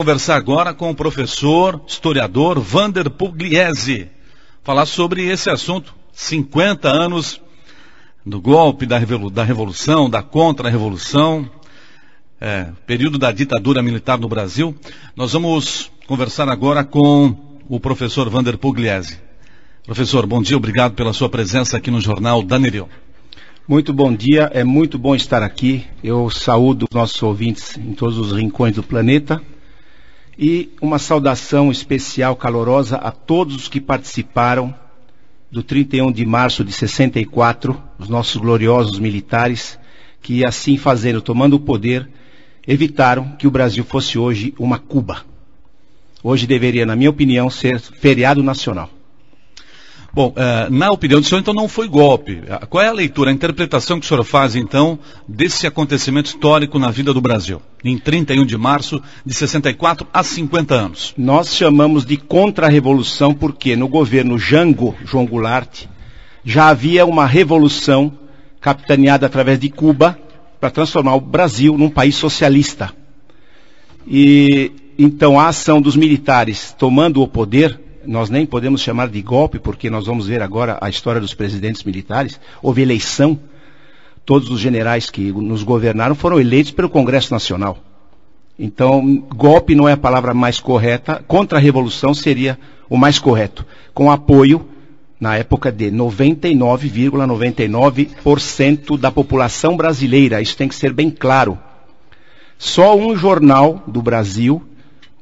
Conversar agora com o professor, historiador Wander Pugliese, falar sobre esse assunto, 50 anos do golpe, da revolução, da contra-revolução, período da ditadura militar no Brasil. Nós vamos conversar agora com o professor Wander Pugliese. Professor, bom dia, obrigado pela sua presença aqui no Jornal da Nereu. Muito bom dia, é muito bom estar aqui. Eu saúdo os nossos ouvintes em todos os rincões do planeta. E uma saudação especial, calorosa, a todos os que participaram do 31 de março de 64, os nossos gloriosos militares, que assim fazendo, tomando o poder, evitaram que o Brasil fosse hoje uma Cuba. Hoje deveria, na minha opinião, ser feriado nacional. Bom, na opinião do senhor, então, não foi golpe. Qual é a leitura, a interpretação que o senhor faz, então, desse acontecimento histórico na vida do Brasil, em 31 de março de 64 a 50 anos? Nós chamamos de contra-revolução porque no governo Jango, João Goulart, já havia uma revolução capitaneada através de Cuba para transformar o Brasil num país socialista. E então a ação dos militares tomando o poder, nós nem podemos chamar de golpe, porque nós vamos ver agora a história dos presidentes militares. Houve eleição, todos os generais que nos governaram foram eleitos pelo Congresso Nacional. Então, golpe não é a palavra mais correta, contra-revolução seria o mais correto, com apoio, na época, de 99,99% da população brasileira. Isso tem que ser bem claro. Só um jornal do Brasil,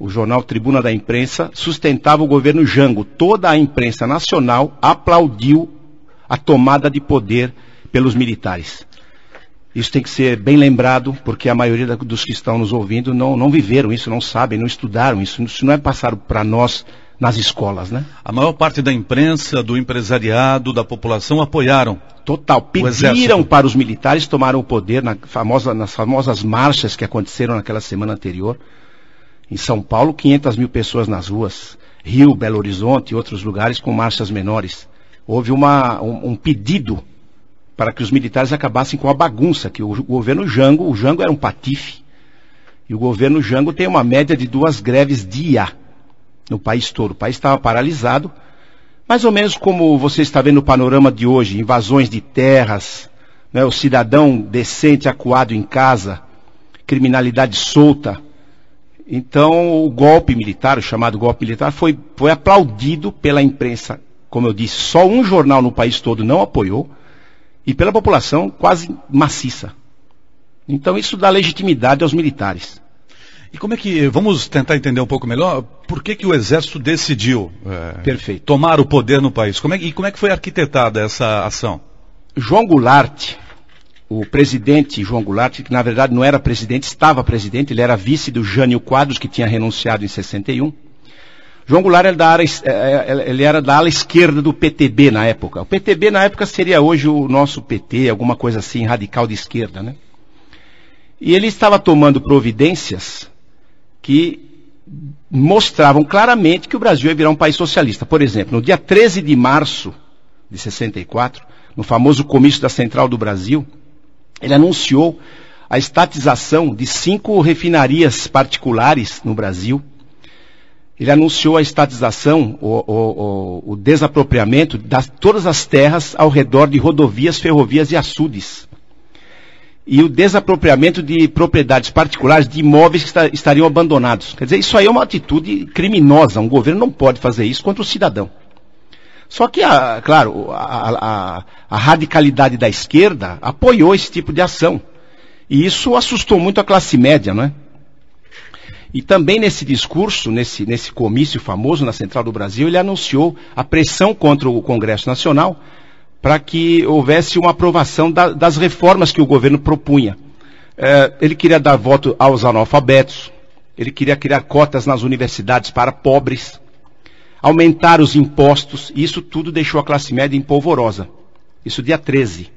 o jornal Tribuna da Imprensa, sustentava o governo Jango. Toda a imprensa nacional aplaudiu a tomada de poder pelos militares. Isso tem que ser bem lembrado, porque a maioria dos que estão nos ouvindo não viveram isso, não sabem, não estudaram isso. Isso não é passado para nós nas escolas, né? A maior parte da imprensa, do empresariado, da população apoiaram. Total. Pediram para os militares tomarem o poder nas famosas marchas que aconteceram naquela semana anterior. Em São Paulo, 500 mil pessoas nas ruas. Rio, Belo Horizonte e outros lugares com marchas menores. Houve um pedido para que os militares acabassem com a bagunça, que o governo Jango, o Jango era um patife, e o governo Jango tem uma média de 2 greves dia no país todo. O país estava paralisado, mais ou menos como você está vendo no panorama de hoje, invasões de terras, né, o cidadão decente acuado em casa, criminalidade solta. Então o golpe militar, o chamado golpe militar, foi aplaudido pela imprensa, como eu disse, só um jornal no país todo não apoiou, e pela população quase maciça. Então isso dá legitimidade aos militares. E como é que, vamos tentar entender um pouco melhor, por que o Exército decidiu tomar o poder no país? Como é que foi arquitetada essa ação? João Goulart, o presidente João Goulart, que na verdade não era presidente, estava presidente, ele era vice do Jânio Quadros, que tinha renunciado em 61. João Goulart ele era da ala esquerda do PTB na época. O PTB na época seria hoje o nosso PT, alguma coisa assim, radical de esquerda, né? E ele estava tomando providências que mostravam claramente que o Brasil ia virar um país socialista. Por exemplo, no dia 13 de março de 64, no famoso comício da Central do Brasil, ele anunciou a estatização de 5 refinarias particulares no Brasil. Ele anunciou a estatização, o desapropriamento de todas as terras ao redor de rodovias, ferrovias e açudes. E o desapropriamento de propriedades particulares de imóveis que estariam abandonados. Quer dizer, isso aí é uma atitude criminosa. Um governo não pode fazer isso contra o cidadão. Só que, claro, a radicalidade da esquerda apoiou esse tipo de ação. E isso assustou muito a classe média, não é? E também nesse discurso, nesse comício famoso na Central do Brasil, ele anunciou a pressão contra o Congresso Nacional para que houvesse uma aprovação das reformas que o governo propunha. Ele queria dar voto aos analfabetos, ele queria criar cotas nas universidades para pobres, aumentar os impostos, e isso tudo deixou a classe média empolvorosa. Isso dia 13.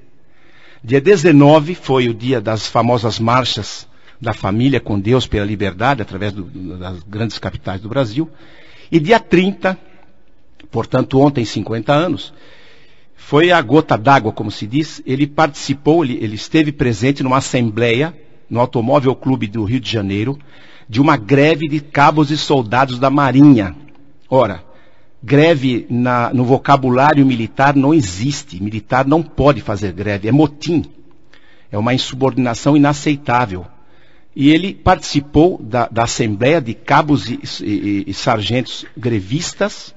Dia 19 foi o dia das famosas marchas da família com Deus pela liberdade, através das grandes capitais do Brasil. E dia 30, portanto ontem, 50 anos, foi a gota d'água, como se diz. Ele participou, ele esteve presente numa assembleia no Automóvel Clube do Rio de Janeiro, de uma greve de cabos e soldados da Marinha. Ora, greve no vocabulário militar não existe. Militar não pode fazer greve, é motim. É uma insubordinação inaceitável. E ele participou da Assembleia de cabos e sargentos grevistas,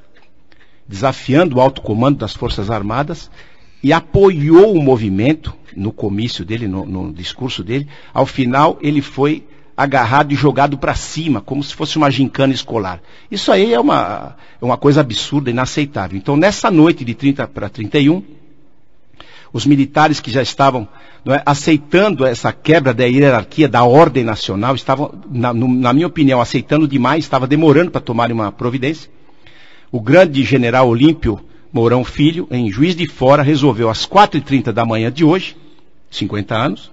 desafiando o alto comando das Forças Armadas, e apoiou o movimento no comício dele, no discurso dele. Ao final, ele foi agarrado e jogado para cima, como se fosse uma gincana escolar. Isso aí é uma coisa absurda, inaceitável. Então, nessa noite de 30 para 31, os militares que já estavam aceitando essa quebra da hierarquia, da ordem nacional, estavam, na minha opinião, aceitando demais, estava demorando para tomarem uma providência. O grande general Olímpio Mourão Filho, em Juiz de Fora, resolveu às 4h30 da manhã de hoje, 50 anos,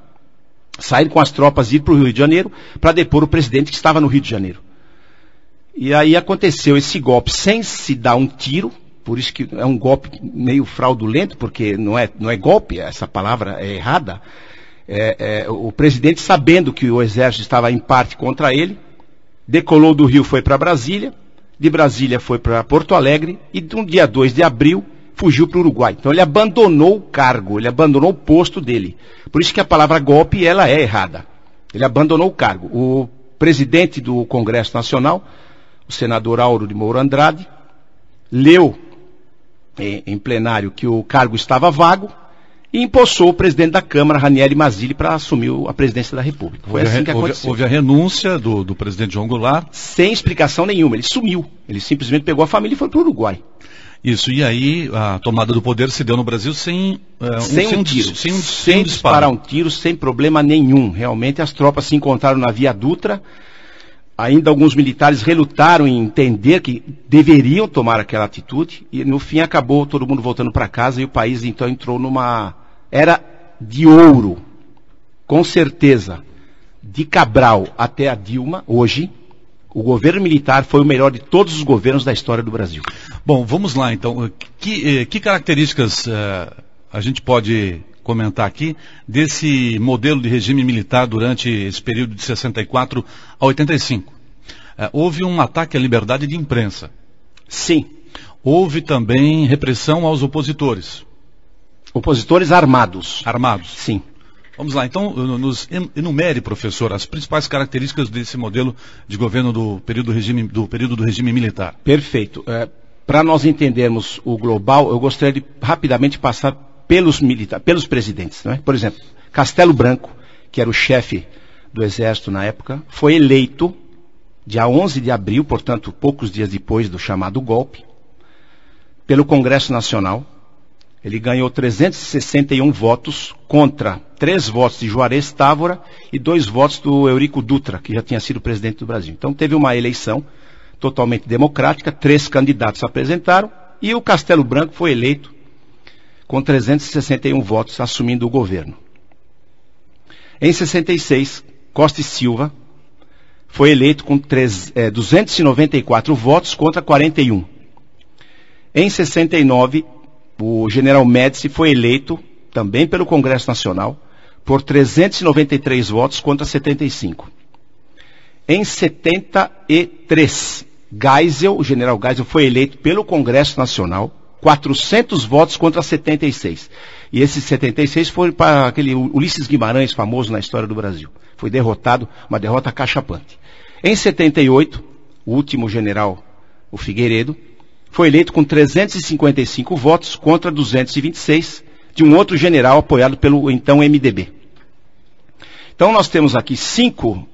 sair com as tropas e ir para o Rio de Janeiro para depor o presidente que estava no Rio de Janeiro. E aí aconteceu esse golpe sem se dar um tiro, por isso que é um golpe meio fraudulento, porque não é golpe, essa palavra é errada. O presidente, sabendo que o exército estava em parte contra ele, decolou do Rio, foi para Brasília, de Brasília foi para Porto Alegre, e no dia 2 de abril fugiu para o Uruguai. Então ele abandonou o cargo, ele abandonou o posto dele. Por isso que a palavra golpe, ela é errada. Ele abandonou o cargo. O presidente do Congresso Nacional, o senador Auro de Moura Andrade, leu em plenário que o cargo estava vago e empossou o presidente da Câmara, Ranieri Mazzilli, para assumir a presidência da República. Foi assim que aconteceu. Houve a renúncia do presidente João Goulart. Sem explicação nenhuma, ele sumiu. Ele simplesmente pegou a família e foi para o Uruguai. Isso, e aí a tomada do poder se deu no Brasil sem disparar um tiro, sem problema nenhum. Realmente as tropas se encontraram na Via Dutra. Ainda alguns militares relutaram em entender que deveriam tomar aquela atitude, e no fim acabou todo mundo voltando para casa, e o país então entrou numa era de ouro. Com certeza, de Cabral até a Dilma, hoje, o governo militar foi o melhor de todos os governos da história do Brasil. Bom, vamos lá então. Que características a gente pode comentar aqui desse modelo de regime militar durante esse período de 64 a 85. Houve um ataque à liberdade de imprensa. Sim. Houve também repressão aos opositores. Opositores armados. Armados. Sim. Vamos lá, então, nos enumere, professor, as principais características desse modelo de governo do período do regime militar. Perfeito. Para nós entendermos o global, eu gostaria de rapidamente passar pelos presidentes, não é? Por exemplo, Castelo Branco, que era o chefe do exército na época, foi eleito dia 11 de abril, portanto, poucos dias depois do chamado golpe, pelo Congresso Nacional. Ele ganhou 361 votos contra 3 votos de Juarez Távora e 2 votos do Eurico Dutra, que já tinha sido presidente do Brasil. Então teve uma eleição totalmente democrática, 3 candidatos se apresentaram e o Castelo Branco foi eleito com 361 votos, assumindo o governo. Em 66, Costa e Silva foi eleito com 294 votos contra 41. Em 69, o general Médici foi eleito, também pelo Congresso Nacional, por 393 votos contra 75. Em 73, o general Geisel foi eleito pelo Congresso Nacional, 400 votos contra 76. E esses 76 foram para aquele Ulisses Guimarães, famoso na história do Brasil. Foi derrotado, uma derrota cachapante. Em 78, o último general, o Figueiredo, foi eleito com 355 votos contra 226 de um outro general apoiado pelo então MDB. Então nós temos aqui 5,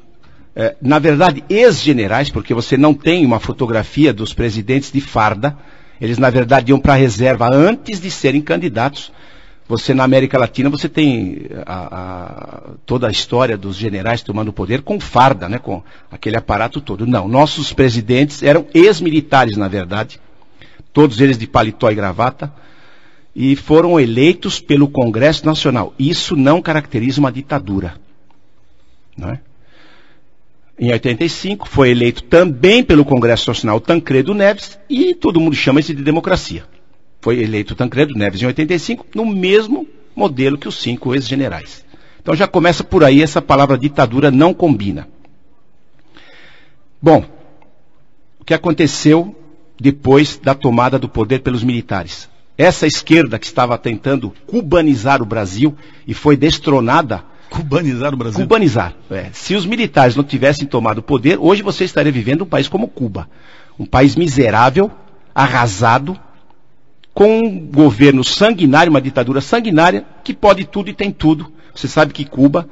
na verdade, ex-generais, porque você não tem uma fotografia dos presidentes de farda. Eles, na verdade, iam para a reserva antes de serem candidatos. Você, na América Latina, você tem toda a história dos generais tomando poder com farda, né, com aquele aparato todo. Não, nossos presidentes eram ex-militares, na verdade, todos eles de paletó e gravata, e foram eleitos pelo Congresso Nacional. Isso não caracteriza uma ditadura, não é? Em 85, foi eleito também pelo Congresso Nacional Tancredo Neves, e todo mundo chama isso de democracia. Foi eleito Tancredo Neves em 85, no mesmo modelo que os 5 ex-generais. Então já começa por aí, essa palavra ditadura não combina. Bom, o que aconteceu depois da tomada do poder pelos militares? Essa esquerda que estava tentando cubanizar o Brasil e foi destronada. Cubanizar o Brasil? Cubanizar. Se os militares não tivessem tomado o poder, hoje você estaria vivendo um país como Cuba. Um país miserável, arrasado, com um governo sanguinário, uma ditadura sanguinária, que pode tudo e tem tudo. Você sabe que Cuba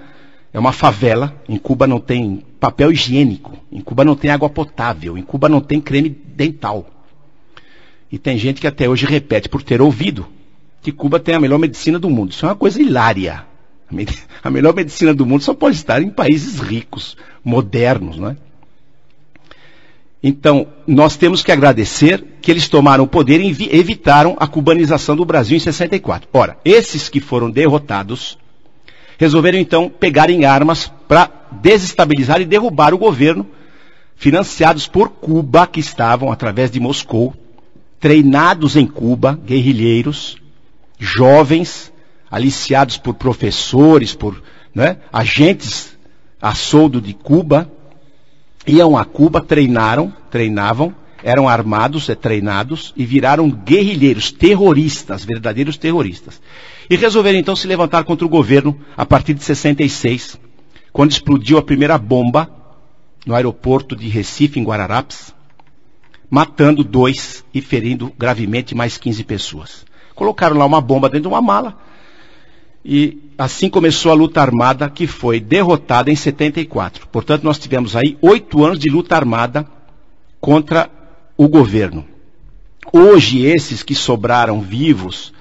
é uma favela, em Cuba não tem papel higiênico, em Cuba não tem água potável, em Cuba não tem creme dental. E tem gente que até hoje repete, por ter ouvido, que Cuba tem a melhor medicina do mundo. Isso é uma coisa hilária. A melhor medicina do mundo só pode estar em países ricos, modernos, não é? Então, nós temos que agradecer que eles tomaram o poder e evitaram a cubanização do Brasil em 64. Ora, esses que foram derrotados resolveram então pegar em armas para desestabilizar e derrubar o governo, financiados por Cuba, que estavam, através de Moscou, treinados em Cuba, guerrilheiros, jovens, aliciados por professores, por agentes a soldo de Cuba, iam a Cuba, treinavam, eram armados, treinados e viraram guerrilheiros, terroristas, verdadeiros terroristas. E resolveram então se levantar contra o governo a partir de 66, quando explodiu a primeira bomba no aeroporto de Recife, em Guararapes, matando 2 e ferindo gravemente mais 15 pessoas. Colocaram lá uma bomba dentro de uma mala e assim começou a luta armada, que foi derrotada em 74. Portanto, nós tivemos aí 8 anos de luta armada contra o governo. Hoje, esses que sobraram vivos,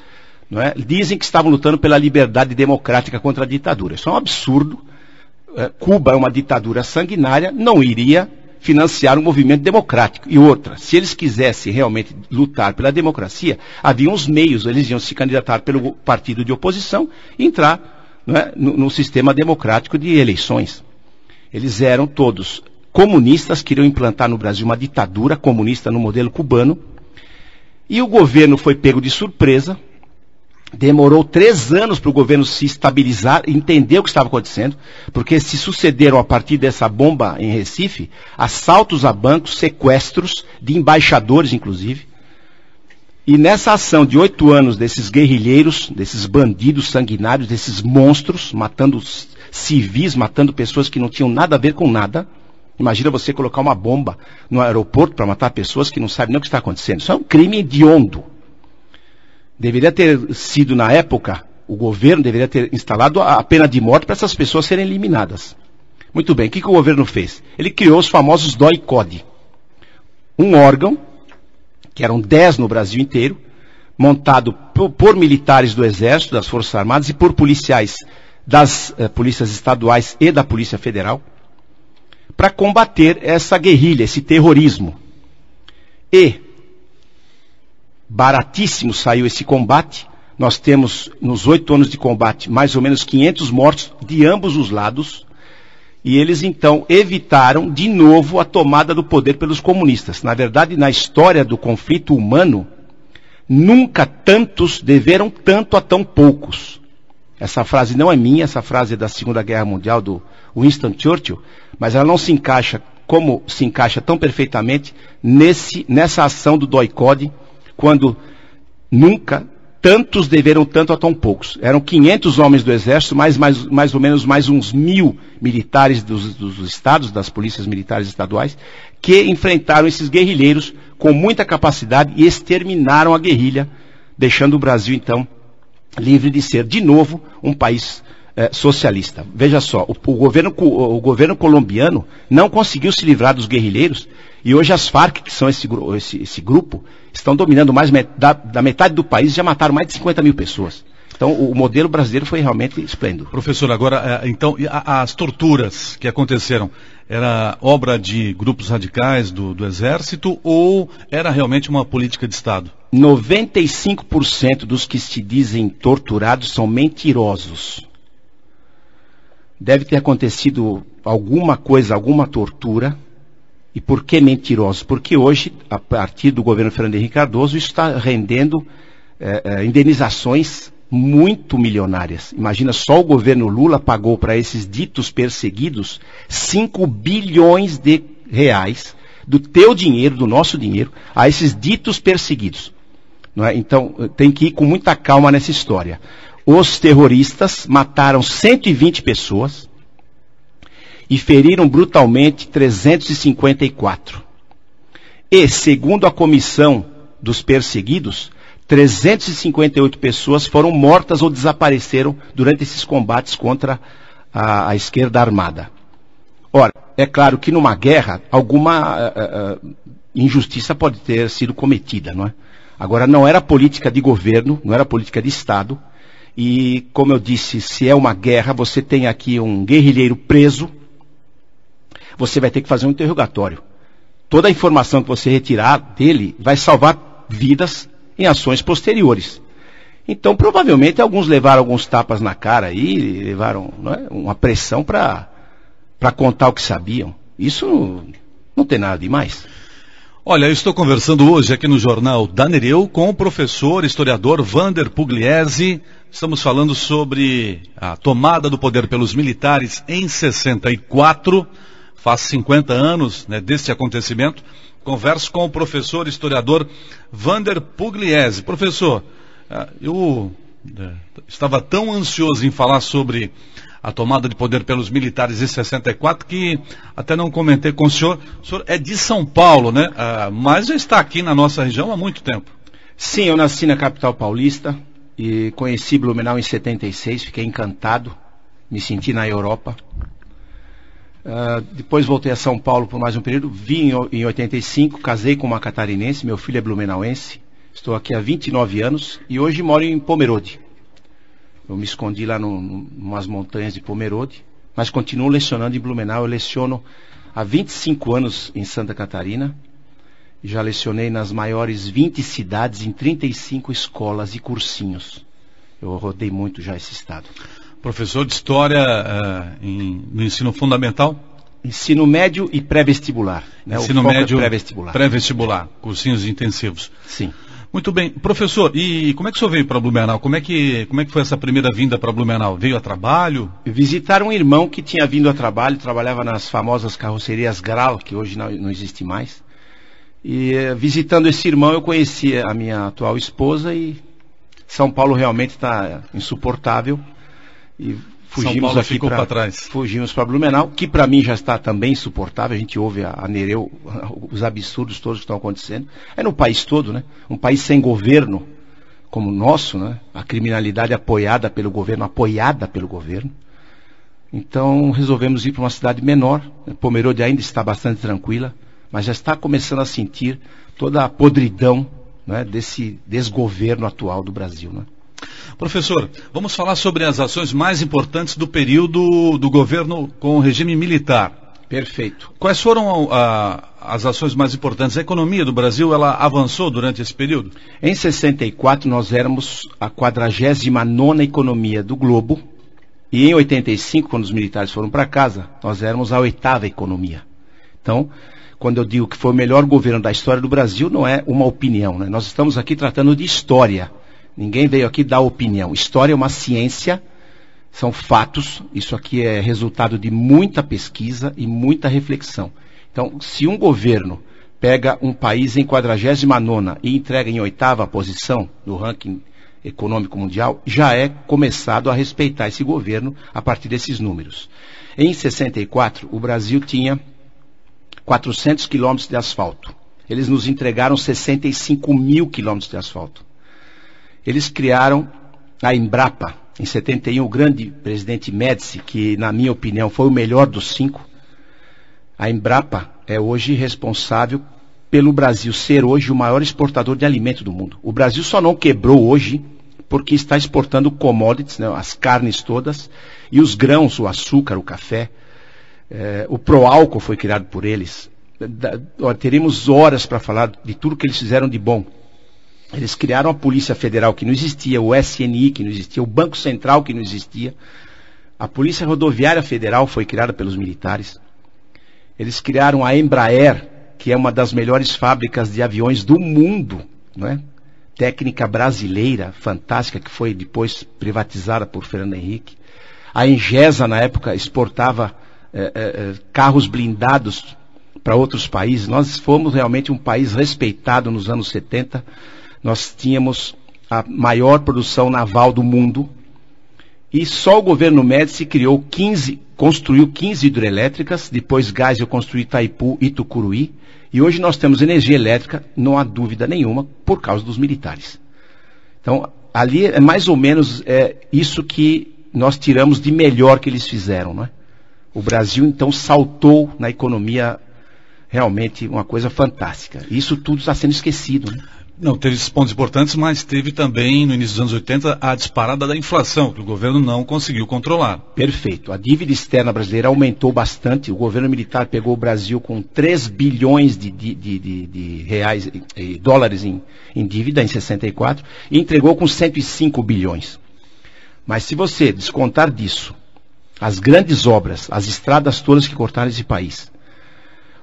dizem que estavam lutando pela liberdade democrática contra a ditadura. Isso é um absurdo. Cuba é uma ditadura sanguinária, não iria financiar um movimento democrático. E outra, se eles quisessem realmente lutar pela democracia, havia uns meios, eles iam se candidatar pelo partido de oposição e entrar no sistema democrático de eleições. Eles eram todos comunistas, queriam implantar no Brasil uma ditadura comunista no modelo cubano, e o governo foi pego de surpresa. Demorou 3 anos para o governo se estabilizar, entender o que estava acontecendo, porque se sucederam a partir dessa bomba em Recife, assaltos a bancos, sequestros de embaixadores, inclusive. E nessa ação de 8 anos desses guerrilheiros, desses bandidos sanguinários, desses monstros, matando civis, matando pessoas que não tinham nada a ver com nada. Imagina você colocar uma bomba no aeroporto para matar pessoas que não sabem nem o que está acontecendo. Isso é um crime hediondo. Deveria ter sido, na época, o governo deveria ter instalado a pena de morte para essas pessoas serem eliminadas. Muito bem, o que o governo fez? Ele criou os famosos DOI-CODE. Um órgão, que eram 10 no Brasil inteiro, montado por militares do Exército, das Forças Armadas e por policiais das polícias estaduais e da Polícia Federal, para combater essa guerrilha, esse terrorismo. E baratíssimo saiu esse combate. Nós temos, nos 8 anos de combate, mais ou menos 500 mortos de ambos os lados. E eles, então, evitaram de novo a tomada do poder pelos comunistas. Na verdade, na história do conflito humano, nunca tantos deveram tanto a tão poucos. Essa frase não é minha, essa frase é da Segunda Guerra Mundial, do Winston Churchill, mas ela não se encaixa como se encaixa tão perfeitamente nessa ação do DOI-CODE, quando nunca tantos deveram tanto a tão poucos. Eram 500 homens do Exército, mais ou menos mais uns 1000 militares dos estados, das polícias militares estaduais, que enfrentaram esses guerrilheiros com muita capacidade e exterminaram a guerrilha, deixando o Brasil, então, livre de ser, de novo, um país socialista. Veja só, o governo colombiano não conseguiu se livrar dos guerrilheiros, e hoje as Farc, que são esse grupo, estão dominando mais da metade do país, já mataram mais de 50 mil pessoas. Então o modelo brasileiro foi realmente esplêndido. Professor, agora, então, as torturas que aconteceram, era obra de grupos radicais do Exército ou era realmente uma política de Estado? 95% dos que se dizem torturados são mentirosos. Deve ter acontecido alguma coisa, alguma tortura. E por que mentirosos? Porque hoje, a partir do governo Fernando Henrique Cardoso, isso está rendendo indenizações muito milionárias. Imagina, só o governo Lula pagou para esses ditos perseguidos 5 bilhões de reais do teu dinheiro, do nosso dinheiro, a esses ditos perseguidos. Não é? Então, tem que ir com muita calma nessa história. Os terroristas mataram 120 pessoas e feriram brutalmente 354. E, segundo a comissão dos perseguidos, 358 pessoas foram mortas ou desapareceram durante esses combates contra a esquerda armada. Ora, é claro que numa guerra, alguma injustiça pode ter sido cometida, não é? Agora, não era política de governo, não era política de Estado, e, como eu disse, se é uma guerra, você tem aqui um guerrilheiro preso, você vai ter que fazer um interrogatório. Toda a informação que você retirar dele vai salvar vidas em ações posteriores. Então, provavelmente, alguns levaram alguns tapas na cara e levaram, não é, uma pressão para contar o que sabiam. Isso não tem nada demais. Olha, eu estou conversando hoje aqui no Jornal da Nereu com o professor, historiador Vander Pugliese. Estamos falando sobre a tomada do poder pelos militares em 64, faz 50 anos, né, deste acontecimento. Converso com o professor, historiador Vander Pugliese. Professor, eu estava tão ansioso em falar sobre a tomada de poder pelos militares em 64 que até não comentei com o senhor. O senhor é de São Paulo, né? Mas já está aqui na nossa região há muito tempo. Sim, eu nasci na capital paulista e conheci Blumenau em 76, fiquei encantado, me senti na Europa. Depois voltei a São Paulo por mais um período, vim em 85, casei com uma catarinense, meu filho é blumenauense, estou aqui há 29 anos e hoje moro em Pomerode. Eu me escondi lá numas montanhas de Pomerode, mas continuo lecionando em Blumenau. Eu leciono há 25 anos em Santa Catarina, já lecionei nas maiores 20 cidades, em 35 escolas e cursinhos. Eu rodei muito já esse estado. Professor de História no ensino fundamental? Ensino médio e pré-vestibular. Né? Ensino médio e pré-vestibular. Pré-vestibular, cursinhos intensivos. Sim. Muito bem. Professor, e como é que o senhor veio para Blumenau? Como é que foi essa primeira vinda para Blumenau? Veio a trabalho? Visitar um irmão que tinha vindo a trabalho, trabalhava nas famosas carrocerias Gral, que hoje não existe mais. E visitando esse irmão eu conheci a minha atual esposa e São Paulo realmente está insuportável. E fugimos aqui para trás. Fugimos para Blumenau, que para mim já está também insuportável. A gente ouve a Nereu, os absurdos todos que estão acontecendo. É no país todo, né? Um país sem governo como o nosso, né? A criminalidade apoiada pelo governo. Então resolvemos ir para uma cidade menor. Pomerode ainda está bastante tranquila, mas já está começando a sentir toda a podridão, né, desse desgoverno atual do Brasil, né? Professor, vamos falar sobre as ações mais importantes do período do governo com o regime militar. Perfeito. Quais foram as ações mais importantes? A economia do Brasil, ela avançou durante esse período? Em 64 nós éramos a 49ª economia do globo e em 85, quando os militares foram para casa, nós éramos a 8ª economia. Então, quando eu digo que foi o melhor governo da história do Brasil, não é uma opinião, né? Nós estamos aqui tratando de história. Ninguém veio aqui dar opinião. História é uma ciência, são fatos. Isso aqui é resultado de muita pesquisa e muita reflexão. Então, se um governo pega um país em 49ª e entrega em 8ª posição no ranking econômico mundial, já é começado a respeitar esse governo a partir desses números. Em 64, o Brasil tinha 400 quilômetros de asfalto. Eles nos entregaram 65 mil quilômetros de asfalto. Eles criaram a Embrapa, em 71, o grande presidente Médici, que na minha opinião foi o melhor dos 5. A Embrapa é hoje responsável pelo Brasil ser hoje o maior exportador de alimento do mundo. O Brasil só não quebrou hoje porque está exportando commodities, né, as carnes todas, e os grãos, o açúcar, o café. O Proálcool foi criado por eles. Teríamos horas para falar de tudo que eles fizeram de bom. Eles criaram a Polícia Federal, que não existia, o SNI, que não existia, o Banco Central, que não existia. A Polícia Rodoviária Federal foi criada pelos militares. Eles criaram a Embraer, que é uma das melhores fábricas de aviões do mundo, não é? técnica brasileira fantástica, que foi depois privatizada por Fernando Henrique. A Engesa, na época, exportava carros blindados para outros países. Nós fomos realmente um país respeitado nos anos 70. Nós tínhamos a maior produção naval do mundo. E só o governo Médici construiu 15 hidrelétricas, depois Geisel construiu Itaipu e Tucuruí. E hoje nós temos energia elétrica, não há dúvida nenhuma, por causa dos militares. Então, ali é mais ou menos isso que nós tiramos de melhor que eles fizeram, não é? O Brasil, então, saltou na economia, realmente uma coisa fantástica. Isso tudo está sendo esquecido, né? Não, teve esses pontos importantes, mas teve também, no início dos anos 80, a disparada da inflação, que o governo não conseguiu controlar. Perfeito. A dívida externa brasileira aumentou bastante. O governo militar pegou o Brasil com 3 bilhões de reais, dólares em dívida em 64 e entregou com 105 bilhões. Mas se você descontar disso, as grandes obras, as estradas todas que cortaram esse país,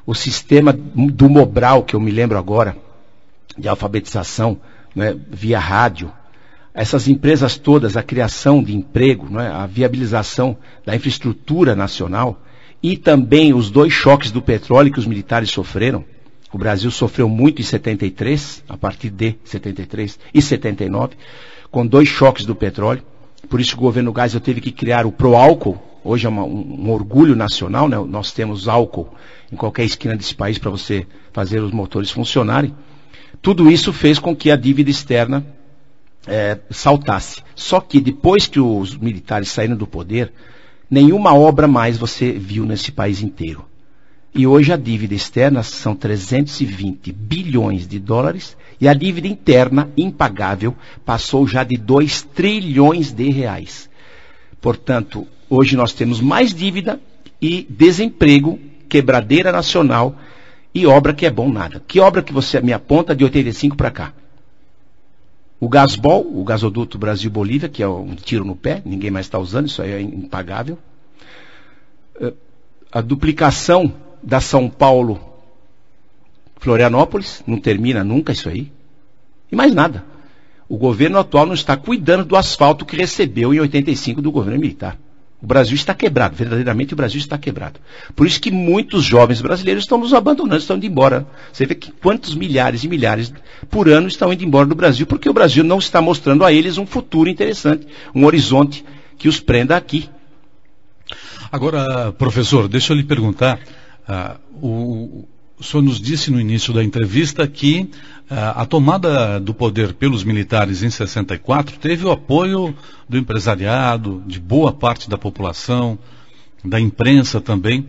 o sistema do Mobral, que eu me lembro agora, de alfabetização, né, via rádio, essas empresas todas, a criação de emprego, né, a viabilização da infraestrutura nacional e também os 2 choques do petróleo que os militares sofreram. O Brasil sofreu muito em 73, a partir de 73 e 79, com 2 choques do petróleo. Por isso o governo Geisel teve que criar o Proálcool. Hoje é um orgulho nacional, né? Nós temos álcool em qualquer esquina desse país para você fazer os motores funcionarem. Tudo isso fez com que a dívida externa saltasse. Só que depois que os militares saíram do poder, nenhuma obra mais você viu nesse país inteiro. E hoje a dívida externa são 320 bilhões de dólares e a dívida interna impagável passou já de 2 trilhões de reais. Portanto, hoje nós temos mais dívida e desemprego, quebradeira nacional e obra que é bom nada. Que obra que você me aponta de 85 para cá? O Gasbol, o gasoduto Brasil-Bolívia, que é um tiro no pé, ninguém mais está usando, isso aí é impagável. A duplicação da São Paulo-Florianópolis, não termina nunca isso aí. E mais nada. O governo atual não está cuidando do asfalto que recebeu em 85 do governo militar. O Brasil está quebrado, verdadeiramente o Brasil está quebrado. Por isso que muitos jovens brasileiros estão nos abandonando, estão indo embora. Você vê que quantos milhares e milhares por ano estão indo embora do Brasil, porque o Brasil não está mostrando a eles um futuro interessante, um horizonte que os prenda aqui. Agora, professor, deixa eu lhe perguntar, o senhor nos disse no início da entrevista que a tomada do poder pelos militares em 64 teve o apoio do empresariado, de boa parte da população, da imprensa também.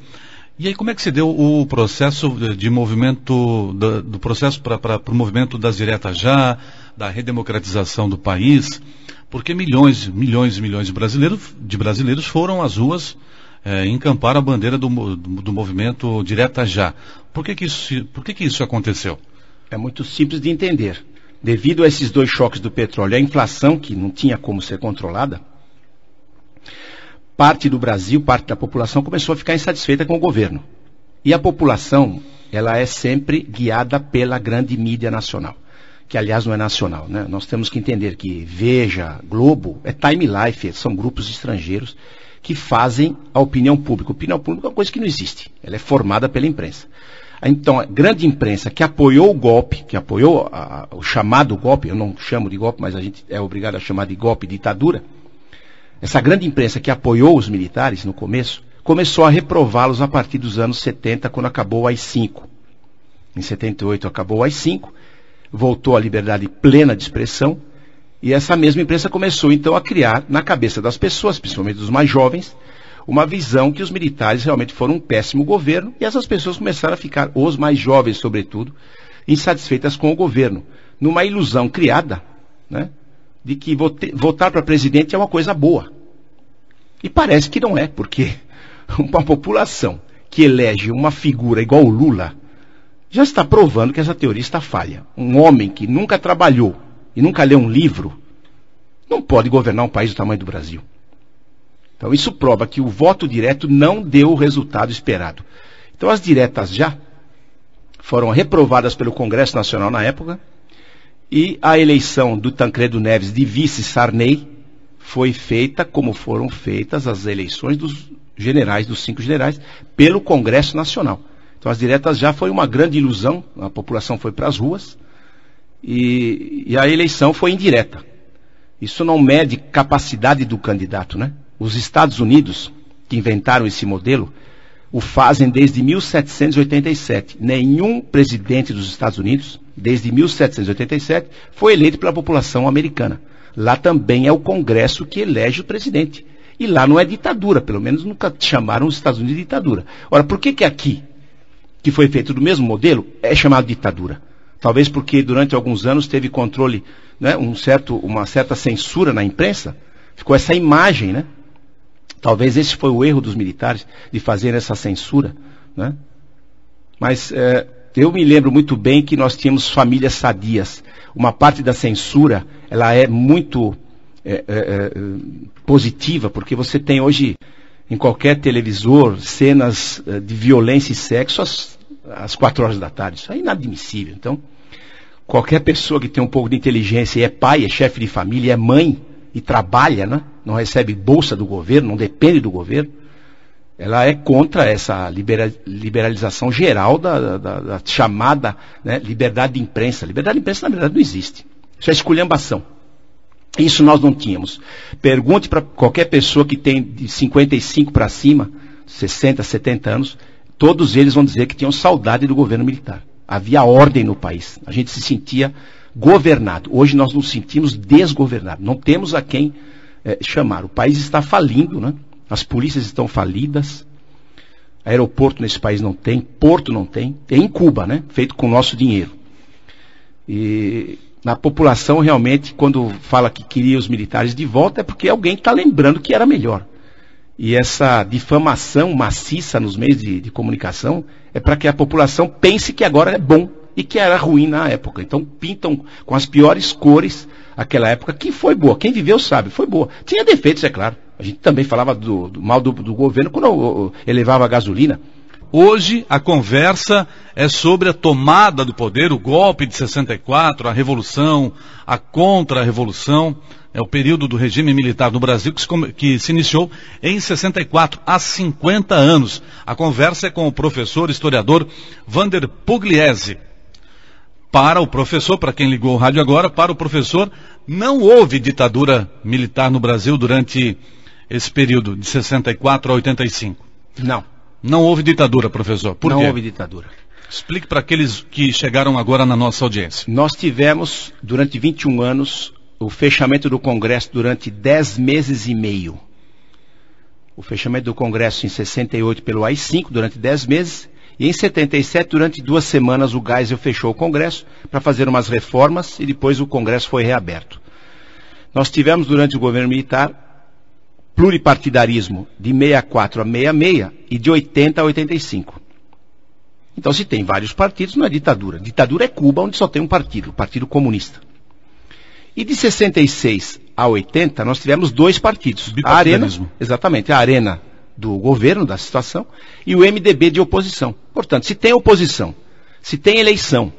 E aí como é que se deu o processo de movimento, do processo para o movimento das diretas já, da redemocratização do país? Porque milhões e milhões de brasileiros foram às ruas encampar a bandeira do movimento Direta Já. Por que isso aconteceu? É muito simples de entender. Devido a esses 2 choques do petróleo e a inflação, que não tinha como ser controlada, parte do Brasil, parte da população começou a ficar insatisfeita com o governo. E a população, ela é sempre guiada pela grande mídia nacional, que aliás não é nacional, né? Nós temos que entender que Veja, Globo, Time Life, são grupos estrangeiros que fazem a opinião pública. A opinião pública é uma coisa que não existe, ela é formada pela imprensa. Então, a grande imprensa que apoiou o golpe, que apoiou o chamado golpe, eu não chamo de golpe, mas a gente é obrigado a chamar de golpe, ditadura, essa grande imprensa que apoiou os militares no começo, começou a reprová-los a partir dos anos 70, quando acabou o AI-5. Em 78 acabou o AI-5, voltou à liberdade plena de expressão, e essa mesma imprensa começou então a criar na cabeça das pessoas, principalmente dos mais jovens, uma visão que os militares realmente foram um péssimo governo, e essas pessoas começaram a ficar, os mais jovens sobretudo, insatisfeitas com o governo, numa ilusão criada, né, de que votar para presidente é uma coisa boa. E parece que não é, porque uma população que elege uma figura igual o Lula, já está provando que essa teoria está falha. Um homem que nunca trabalhou e nunca leu um livro, não pode governar um país do tamanho do Brasil. Então isso prova que o voto direto não deu o resultado esperado. Então as diretas já foram reprovadas pelo Congresso Nacional na época, E a eleição do Tancredo Neves de vice Sarney foi feita como foram feitas as eleições dos generais, dos 5 generais, pelo Congresso Nacional. Então as diretas já foi uma grande ilusão, a população foi para as ruas e a eleição foi indireta. Isso não mede capacidade do candidato, né? Os Estados Unidos, que inventaram esse modelo, o fazem desde 1787. Nenhum presidente dos Estados Unidos, desde 1787, foi eleito pela população americana. Lá também é o Congresso que elege o presidente. E lá não é ditadura, pelo menos nunca chamaram os Estados Unidos de ditadura. Ora, por que aqui, que foi feito do mesmo modelo, é chamado ditadura? Talvez porque durante alguns anos teve controle, né, uma certa censura na imprensa, ficou essa imagem, né? Talvez esse foi o erro dos militares, de fazer essa censura, né? Mas eu me lembro muito bem que nós tínhamos famílias sadias. Uma parte da censura, ela é muito positiva, porque você tem hoje, em qualquer televisor, cenas de violência e sexo às 4 horas da tarde. Isso é inadmissível. Então, qualquer pessoa que tem um pouco de inteligência e é pai, é chefe de família, é mãe e trabalha, né? Não recebe bolsa do governo, não depende do governo, ela é contra essa liberalização geral da chamada, né, liberdade de imprensa. Liberdade de imprensa, na verdade, não existe. Isso é esculhambação. Isso nós não tínhamos. Pergunte para qualquer pessoa que tem de 55 para cima, 60, 70 anos, todos eles vão dizer que tinham saudade do governo militar. Havia ordem no país. A gente se sentia governado. Hoje nós nos sentimos desgovernados. Não temos a quem chamar. O país está falindo, né? As polícias estão falidas. Aeroporto nesse país não tem, porto não tem. Tem em Cuba, né? Feito com o nosso dinheiro. E na população, realmente, quando fala que queria os militares de volta, é porque alguém está lembrando que era melhor. E essa difamação maciça nos meios de comunicação é para que a população pense que agora é bom e que era ruim na época. Então pintam com as piores cores aquela época, que foi boa. Quem viveu sabe, foi boa. Tinha defeitos, é claro. A gente também falava do mal do governo quando elevava a gasolina. Hoje a conversa é sobre a tomada do poder, o golpe de 64, a revolução, a contra-revolução. É o período do regime militar no Brasil que se iniciou em 64, há 50 anos. A conversa é com o professor historiador Vander Pugliese. Para o professor, para quem ligou o rádio agora, para o professor, não houve ditadura militar no Brasil durante esse período de 64 a 85. Não. Não houve ditadura, professor. Por quê? Não houve ditadura. Explique para aqueles que chegaram agora na nossa audiência. Nós tivemos, durante 21 anos, o fechamento do Congresso durante 10 meses e meio. O fechamento do Congresso em 68 pelo AI-5 durante 10 meses. E em 77, durante 2 semanas, o Geisel fechou o Congresso para fazer umas reformas e depois o Congresso foi reaberto. Nós tivemos, durante o governo militar, pluripartidarismo de 64 a 66 e de 80 a 85. Então, se tem vários partidos, não é ditadura. Ditadura é Cuba, onde só tem um partido, o Partido Comunista. E de 66 a 80, nós tivemos 2 partidos. A Arena, exatamente, a Arena do governo, da situação, e o MDB de oposição. Portanto, se tem oposição, se tem eleição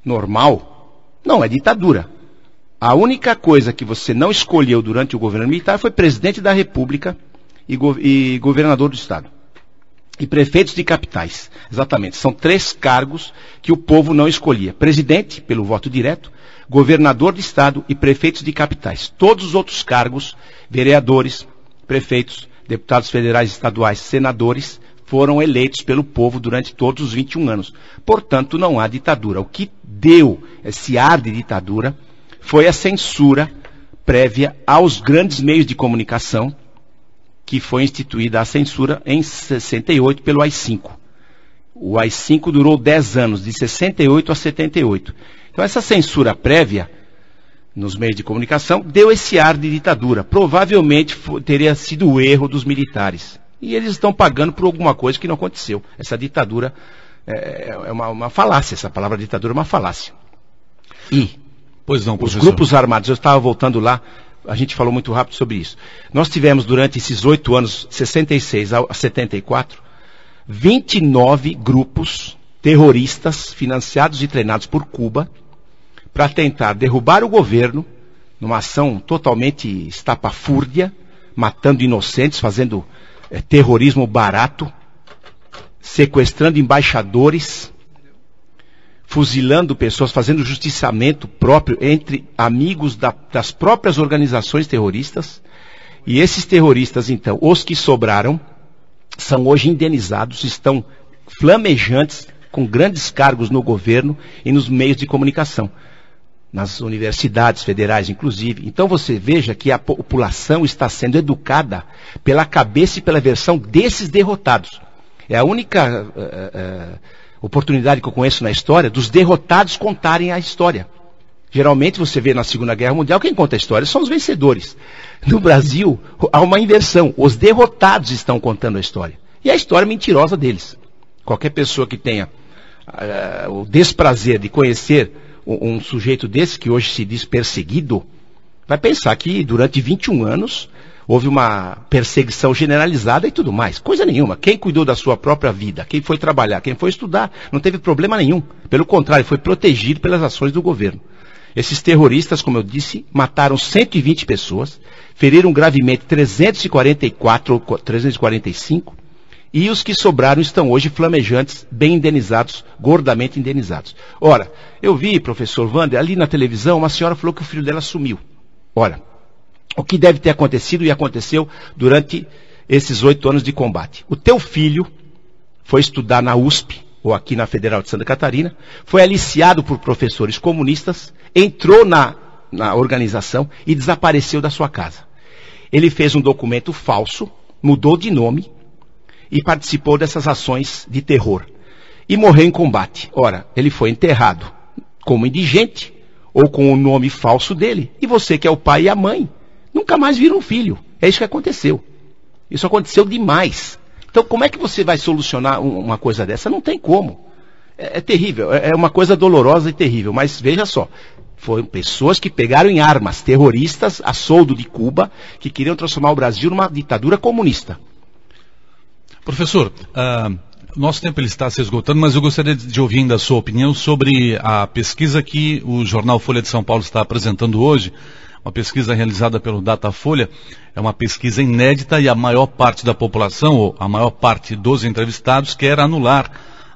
normal, não é ditadura. A única coisa que você não escolheu durante o governo militar foi presidente da República e governador do Estado. E prefeitos de capitais. Exatamente. São 3 cargos que o povo não escolhia. Presidente, pelo voto direto, governador de Estado e prefeitos de capitais. Todos os outros cargos, vereadores, prefeitos, deputados federais, estaduais, senadores, foram eleitos pelo povo durante todos os 21 anos. Portanto, não há ditadura. O que deu esse ar de ditadura foi a censura prévia aos grandes meios de comunicação, que foi instituída a censura em 68 pelo AI-5. O AI-5 durou 10 anos, de 68 a 78. Então essa censura prévia nos meios de comunicação deu esse ar de ditadura. Provavelmente teria sido o erro dos militares. E eles estão pagando por alguma coisa que não aconteceu. Essa ditadura é uma falácia. Essa palavra ditadura é uma falácia. E pois não, os grupos armados, eu estava voltando lá, a gente falou muito rápido sobre isso. Nós tivemos durante esses 8 anos, 66 a 74, 29 grupos terroristas financiados e treinados por Cuba para tentar derrubar o governo, numa ação totalmente estapafúrdia, matando inocentes, fazendo terrorismo barato, sequestrando embaixadores, fuzilando pessoas, fazendo justiçamento próprio entre amigos das próprias organizações terroristas. E esses terroristas, então, os que sobraram, são hoje indenizados, estão flamejantes, com grandes cargos no governo e nos meios de comunicação, nas universidades federais, inclusive. Então você veja que a população está sendo educada pela cabeça e pela versão desses derrotados. É a única oportunidade que eu conheço na história dos derrotados contarem a história. Geralmente você vê na Segunda Guerra Mundial, quem conta a história são os vencedores. No Brasil, há uma inversão. Os derrotados estão contando a história. E a história mentirosa deles. Qualquer pessoa que tenha o desprazer de conhecer um sujeito desse, que hoje se diz perseguido, vai pensar que durante 21 anos houve uma perseguição generalizada e tudo mais. Coisa nenhuma. Quem cuidou da sua própria vida, quem foi trabalhar, quem foi estudar, não teve problema nenhum. Pelo contrário, foi protegido pelas ações do governo. Esses terroristas, como eu disse, mataram 120 pessoas, feriram gravemente 344 ou 345, e os que sobraram estão hoje flamejantes, bem indenizados, gordamente indenizados. Ora, eu vi, professor Wander, ali na televisão, uma senhora falou que o filho dela sumiu. Ora, o que deve ter acontecido e aconteceu durante esses 8 anos de combate? O teu filho foi estudar na USP, ou aqui na Federal de Santa Catarina, foi aliciado por professores comunistas, entrou na organização e desapareceu da sua casa. Ele fez um documento falso, mudou de nome e participou dessas ações de terror. E morreu em combate. Ora, ele foi enterrado como indigente ou com o nome falso dele. E você que é o pai e a mãe, nunca mais viram um filho. É isso que aconteceu. Isso aconteceu demais. Então, como é que você vai solucionar uma coisa dessa? Não tem como. É terrível. É uma coisa dolorosa e terrível. Mas veja só. Foram pessoas que pegaram em armas, terroristas, a soldo de Cuba, que queriam transformar o Brasil numa ditadura comunista. Professor, nosso tempo ele está se esgotando, mas eu gostaria de ouvir ainda a sua opinião sobre a pesquisa que o jornal Folha de São Paulo está apresentando hoje. Uma pesquisa realizada pelo Datafolha, é uma pesquisa inédita e a maior parte da população, ou a maior parte dos entrevistados, quer anular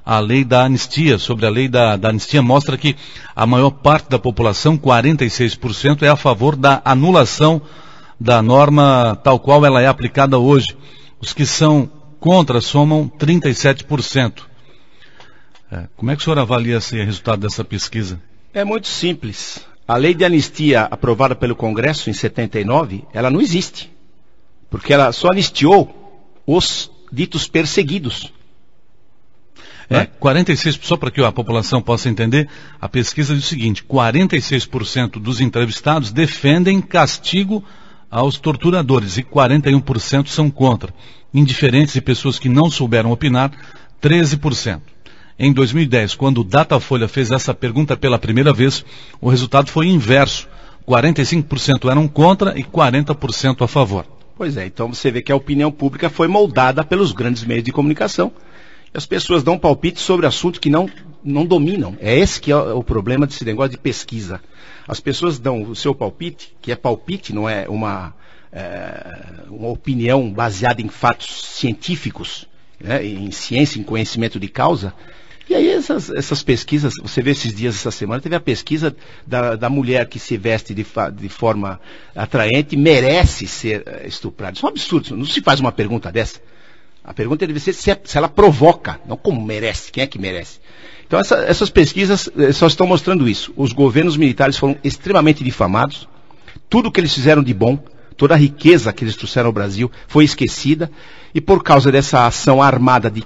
a lei da anistia. Sobre a lei da anistia, mostra que a maior parte da população, 46%, é a favor da anulação da norma tal qual ela é aplicada hoje. Os que são contra somam 37%. Como é que o senhor avalia esse resultado dessa pesquisa? É muito simples. A lei de anistia aprovada pelo Congresso em 79, ela não existe. Porque ela só anistiou os ditos perseguidos. 46%, só para que a população possa entender, a pesquisa diz o seguinte: 46% dos entrevistados defendem castigo aos torturadores e 41% são contra. Indiferentes e pessoas que não souberam opinar, 13%. Em 2010, quando o Datafolha fez essa pergunta pela primeira vez, o resultado foi inverso. 45% eram contra e 40% a favor. Pois é, então você vê que a opinião pública foi moldada pelos grandes meios de comunicação. E as pessoas dão palpite sobre assuntos que não dominam. É esse que é o problema desse negócio de pesquisa. As pessoas dão o seu palpite, que é palpite, não é uma opinião baseada em fatos científicos, né, em ciência, em conhecimento de causa. E aí essas pesquisas, você vê esses dias, essa semana, teve a pesquisa da mulher que se veste de forma atraente, merece ser estuprada. Isso é um absurdo, não se faz uma pergunta dessa. A pergunta deve ser se ela provoca, não como merece, quem é que merece. Então essas pesquisas só estão mostrando isso. Os governos militares foram extremamente difamados, tudo que eles fizeram de bom, toda a riqueza que eles trouxeram ao Brasil foi esquecida, e por causa dessa ação armada de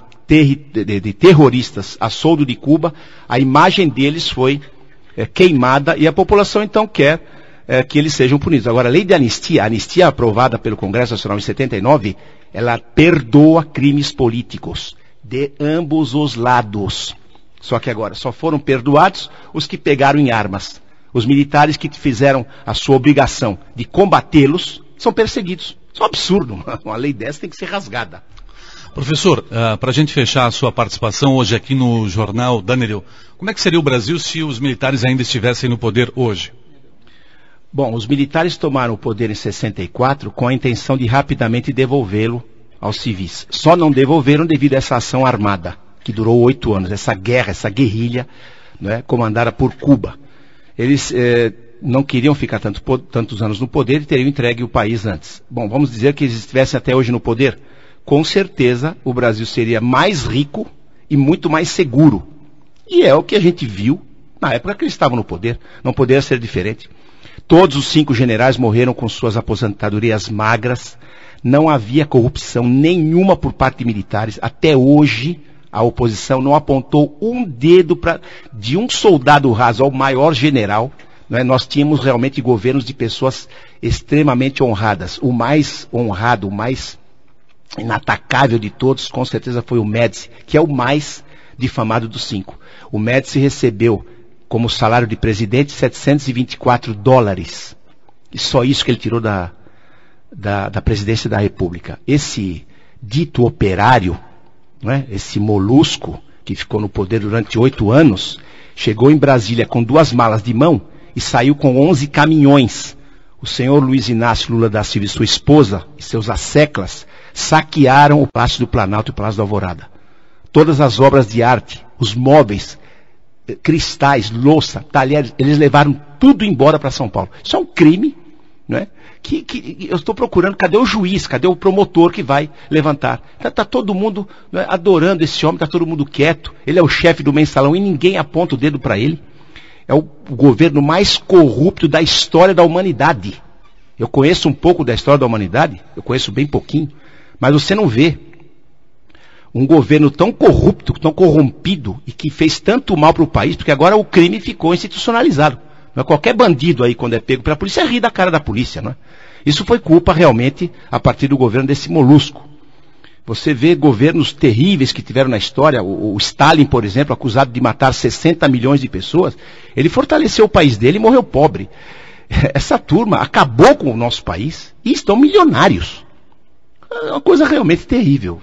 terroristas a soldo de Cuba, a imagem deles foi queimada e a população então quer que eles sejam punidos. Agora, a lei de anistia, a anistia aprovada pelo Congresso Nacional em 79, ela perdoa crimes políticos de ambos os lados. Só que agora só foram perdoados os que pegaram em armas. Os militares que fizeram a sua obrigação de combatê-los são perseguidos. Isso é um absurdo. Uma lei dessa tem que ser rasgada. Professor, para a gente fechar a sua participação hoje aqui no Jornal da Nereu, como é que seria o Brasil se os militares ainda estivessem no poder hoje? Bom, os militares tomaram o poder em 64 com a intenção de rapidamente devolvê-lo aos civis. Só não devolveram devido a essa ação armada, que durou 8 anos, essa guerra, essa guerrilha, né, comandada por Cuba. Eles não queriam ficar tantos anos no poder e teriam entregue o país antes. Bom, vamos dizer que eles estivessem até hoje no poder. Com certeza o Brasil seria mais rico e muito mais seguro. E é o que a gente viu na época que eles estavam no poder. Não poderia ser diferente. Todos os 5 generais morreram com suas aposentadorias magras. Não havia corrupção nenhuma por parte de militares. Até hoje a oposição não apontou um dedo de um soldado raso ao maior general. Né? Nós tínhamos realmente governos de pessoas extremamente honradas. O mais honrado, o mais inatacável de todos, com certeza foi o Médici, que é o mais difamado dos 5. O Médici recebeu, como salário de presidente, $724. E só isso que ele tirou da presidência da República. Esse dito operário, né, esse molusco, que ficou no poder durante 8 anos, chegou em Brasília com 2 malas de mão e saiu com 11 caminhões. O senhor Luiz Inácio Lula da Silva e sua esposa e seus asseclas saquearam o Palácio do Planalto e o Palácio da Alvorada. Todas as obras de arte, os móveis, cristais, louça, talheres, eles levaram tudo embora para São Paulo. Isso é um crime, né? Que eu estou procurando, cadê o juiz, cadê o promotor que vai levantar? Está todo mundo, né, adorando esse homem, está todo mundo quieto, ele é o chefe do mensalão e ninguém aponta o dedo para ele. É o governo mais corrupto da história da humanidade. Eu conheço um pouco da história da humanidade, eu conheço bem pouquinho, mas você não vê um governo tão corrupto, tão corrompido e que fez tanto mal para o país, porque agora o crime ficou institucionalizado. Não é? Qualquer bandido aí, quando é pego pela polícia, ri da cara da polícia. Não é? Isso foi culpa realmente a partir do governo desse molusco. Você vê governos terríveis que tiveram na história, o Stalin, por exemplo, acusado de matar 60 milhões de pessoas, ele fortaleceu o país dele e morreu pobre. Essa turma acabou com o nosso país e estão milionários. É uma coisa realmente terrível.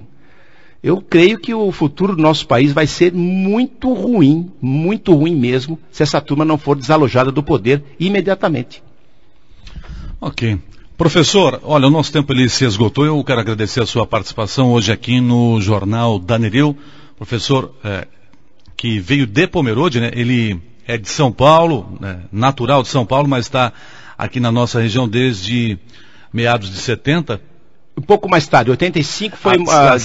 Eu creio que o futuro do nosso país vai ser muito ruim mesmo, se essa turma não for desalojada do poder imediatamente. Ok. Professor, olha, o nosso tempo ele se esgotou. Eu quero agradecer a sua participação hoje aqui no Jornal da Nereu. Professor que veio de Pomerode, né? Ele é de São Paulo, né? Natural de São Paulo, mas está aqui na nossa região desde meados de 70. Um pouco mais tarde, 85 foi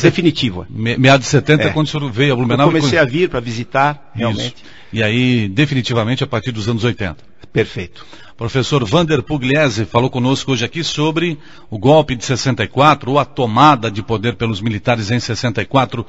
definitiva. Meados de 70 quando o senhor veio a Blumenau. Eu comecei a vir para visitar, realmente. Isso. E aí, definitivamente, a partir dos anos 80. Perfeito. Professor Vander Pugliese falou conosco hoje aqui sobre o golpe de 64, ou a tomada de poder pelos militares em 64.